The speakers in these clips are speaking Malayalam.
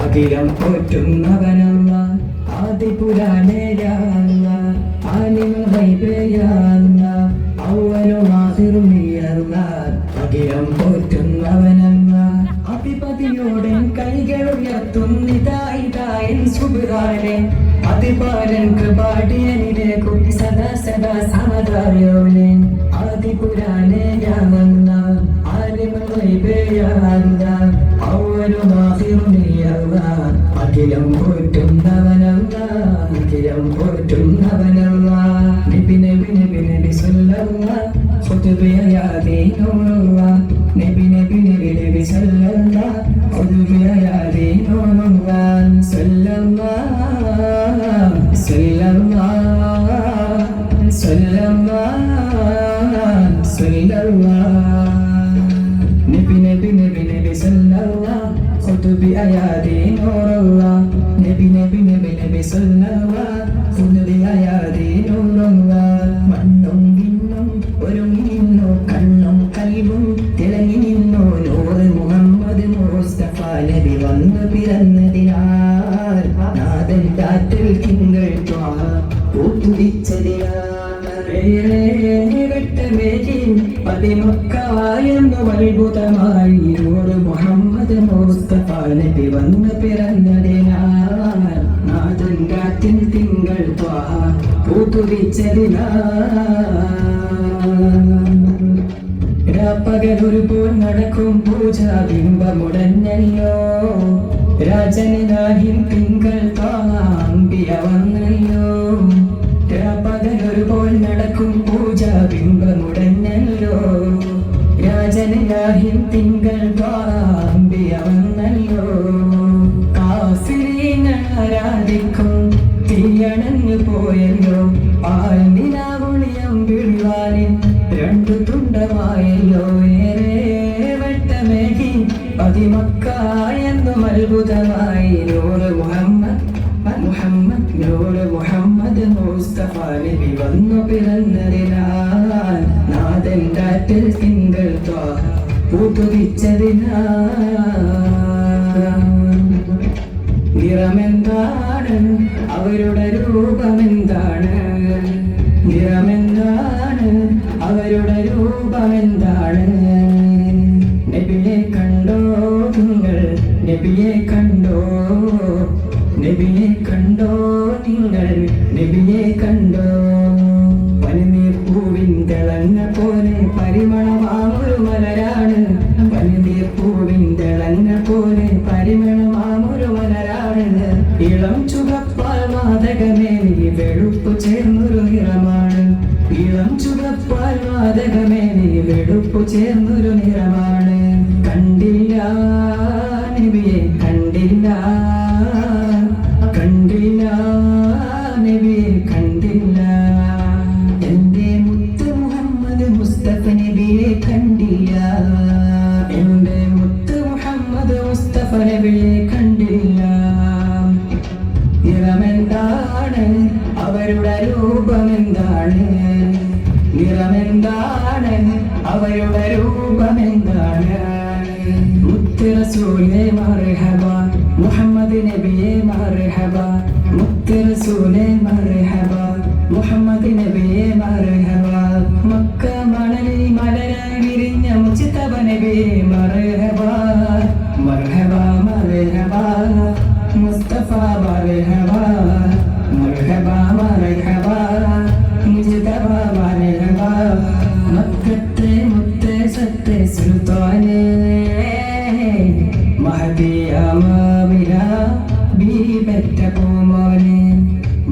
അഖിലം പോറ്റുന്നവനല്ല ആദിപുരാനേയല്ല ആലിമുൽ ഗൈബിയല്ല അവ്വലും ആഖിറും നീയല്ല അഖിലം പോറ്റുന്നവനല്ല അധിപതിയോടെ കൈകൾ ഉയർത്തുന്നിതായിതായൻ സുബ്ഹാനെ അതിപാലൻ കൃപാടിയനിലെ കുടി സദാ സദാ സമതായോനെ ആദിപുരാനേയല്ല ആലിമുൽ ഗൈബിയല്ല അവ്വലും ആഖിറും നീയല്ല അഖിലം പോറ്റുന്നവനല്ല അഖിലം പോറ്റുന്നവനല്ല നബി നബി നബി നബി സല്ലല്ലാഹു ഖുതുബിയ യാ ദീനുല്ലാഹ് നബി നബി നബി നബി സല്ലല്ലാഹു ഖുതുബിയ യാ ദീനുല്ലാഹ് സല്ലല്ലാഹു സല്ലല്ലാഹു സല്ലല്ലാഹു സല്ലല്ലാഹു നബി നബി നബി നബി സല്ലല്ലാഹു ഖുതുബിയ യാ ദീനുല്ലാഹ് നബി നബി നബി നബി സല്ലല്ലാഹു ഖുതുബിയ യാ ദീനുല്ലാഹ് മണ്ണും വിണ്ണും ഒരുങ്ങിനിന്നു കണ്ണും കൽബും തിളങ്ങി നിന്നു നൂറ് മുഹമ്മദ് മുസ്തഫ നബി വന്നു പിറന്നതിനാൽ നാദൻ കാറ്റിൽ തിങ്കൾ അത്ഭുതമായി നൂറ് മുഹമ്മദ് മുസ്തഫ നബി വന്നു പിറന്നതിനാൽ നാദൻ കാറ്റിൽ തിങ്കൾ പകലൊരുപോൽ നടക്കും പൂജ ബിംബമുടഞ്ഞല്ലോ രാജനാഹിൻ തിങ്കൾ താമ്പിയ വന്നല്ലോ പകലൊരുപോൽ നടക്കും പൂജ ബിംബമുടഞ്ഞല്ലോ രാജനാഹിൻ തിങ്കൾ താമ്പിയ വന്നല്ലോ കാഫിരീങ്ങൾ ആരാധിക്കും തീയണഞ്ഞു പോയല്ലോ ആൽനിലാവുളിയം വിളിവാനിൽ രണ്ടു തുണ്ടമായല്ലോ ഏറെ വട്ടമേകി പതിമക്ക എന്നും അത്ഭുതമായി നൂറ് മുഹമ്മദ് നൂറ് മുഹമ്മദ് മുസ്തഫ നബി വന്നു പിറന്നതിനാൽ നാദൻ കാറ്റിൽ തിങ്കൾ പൂത്തുതിച്ചതിനാൽ നിറമെന്താണ് അവരുടെ രൂപമെന്താണ് നിറമെന്താണ് അവരുടെ രൂപമെന്താണ് നബിയെ കണ്ടോ നിങ്ങൾ നബിയെ കണ്ടോ നബിയെ കണ്ടോ നിങ്ങൾ നബിയെ കണ്ടോ പനിനീർ പൂവിൻ തിളങ്ങ പോലെ പരിമളമാമൊരു മലരാണ് പനിനീർ പൂവിൻ തിളങ്ങ പോലെ പരിമളമാമൊരു മലരാണ് ഇളം ചുവപ്പാൽ മാതകമേനി വെളുപ്പു ചേർന്നൊരു നിറമാണ് ഇളം ചുവപ്പാൽ മാതകമേനി വെളുപ്പു ചേർന്നൊരു നിറമാണ് കണ്ടില്ല നബിയെ കണ്ടില്ല കണ്ടില്ല നബിയെ കണ്ടില്ല എന്റെ മുത്ത് മുഹമ്മദ് മുസ്തഫ നബിയെ കണ്ടില്ല എന്റെ മുത്ത് മുഹമ്മദ് മുസ്തഫ നബിയെ കണ്ടില്ല നിറമെന്താണ് അവരുടെ രൂപമെന്താണ് നിറമെന്താണ് അവരുടെ രൂപമെന്താണ് മുത്ത് റസൂലേ മർഹബ മുഹമ്മദ് നബിയെ മർഹബ മുത്ത് റസൂലേ മർഹബ മുഹമ്മദ് നബിയെ മർഹബ മക്ക മണലിൽ മലരായി വിരിഞ്ഞ മുജ്തബ നബിയെ മർഹബ മർഹബ മർഹബ മുസ്തഫ മർഹബ മർഹബ മർഹബ മുജ്തബ മർഹബ മക്കത്തെ മുത്തേ സത്തേ സുൽത്താനേ മഹദിയ മാമിന ബീബറ്റ പൂമോനെ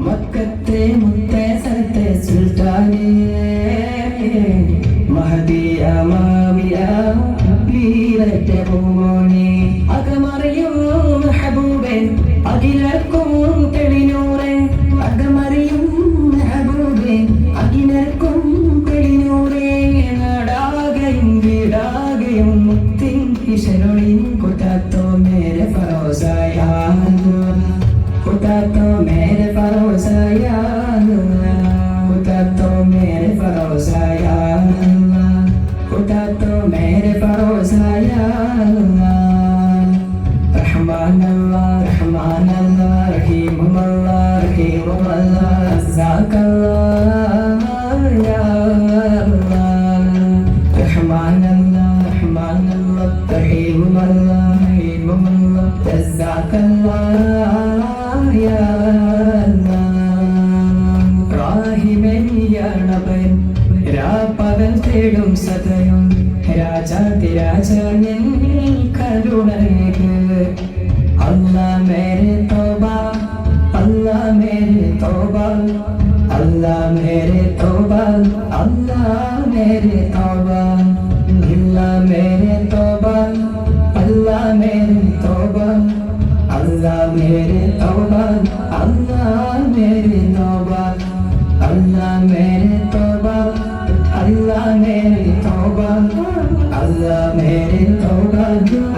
മക്കത്തെ മുത്തേ സത്തേ സുൽത്താനേ മഹദിയ മാമിന ബീബറ്റ പൂമോനെ അകമറിയും മെഹബൂബേ അഖിലർക്കും തെളിനൂറേ അകമറിയും മെഹബൂബേ അഖിലർക്കും തെളിനൂറേ നാടാകയും വീടാകയും മുത്തിൻ കിശനൊളിൻ കുട്ടാത്തോ മേരെ ഫറോസായാ കുട്ടാത്തോ മേരെ ഫറോസായാ കുട്ടാത്തോ മേരെ ഫറോസായാ കുട്ടാത്തോ മേരെ ഫറോസായാ رحمن الله رحمن الله رحيم الله رحيم الله رزاق الله يا الله رحمن الله رحمن الله رحيم الله رحيم الله رزاق الله يا الله راഹിമനിയാണവൻ രാപ്പകൽ തേടും സദയം രാജാതിരാജൻ കരുണയ്ക്ക് अल्लाह मेरे तौबा अल्लाह मेरे तौबा अल्लाह मेरे तौबा अल्लाह मेरे तौबा अल्लाह मेरे तौबा अल्लाह मेरे तौबा अल्लाह मेरे तौबा अल्लाह मेरे तौबा अल्लाह मेरे तौबा अल्लाह मेरे तौबा अल्लाह मेरे तौबा